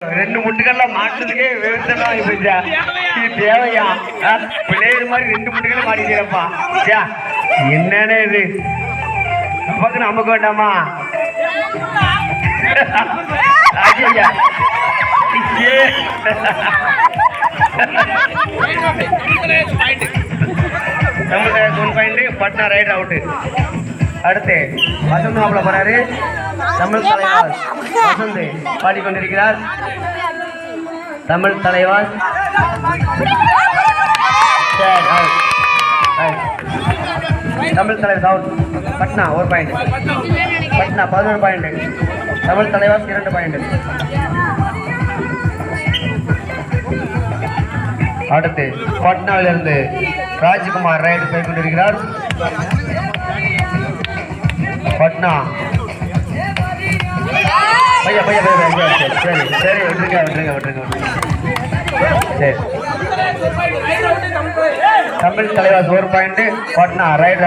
ரெண்டு முட்டுக்கெல்லாம் மாட்டுறதுக்கே விவசாயம் போச்சா இது தேவையா பிள்ளைகள் மாதிரி ரெண்டு முட்டுக்களை மாட்டிக்கிறப்பா என்னன்னு இது நமக்கு நமக்கு வேண்டாமா ஐயா பட்னா ரைட் அவுட்டு அடுத்து வசந்த் மாப்பிள்ள போறாரு தமிழ் தலைவாஸ் வசந்த் பாடிக்கொண்டிருக்கிறார் தமிழ் தலைவாஸ் தமிழ் தலைவாஸ் அவுட் பட்னா ஒரு point Patna 11 point Tamil Thalaivas 2 point அடுத்து பட்னாவிலிருந்து ராஜ்குமார் ரைடு போய் கொண்டிருக்கிறார் பட்னா பையா பையா பையா சரி சரி விட்டுருங்க விட்டுருங்க விட்டுருங்க சரி தமிழ் தலைவாஸ் 1 பாயிண்ட் பட்னா ரைடு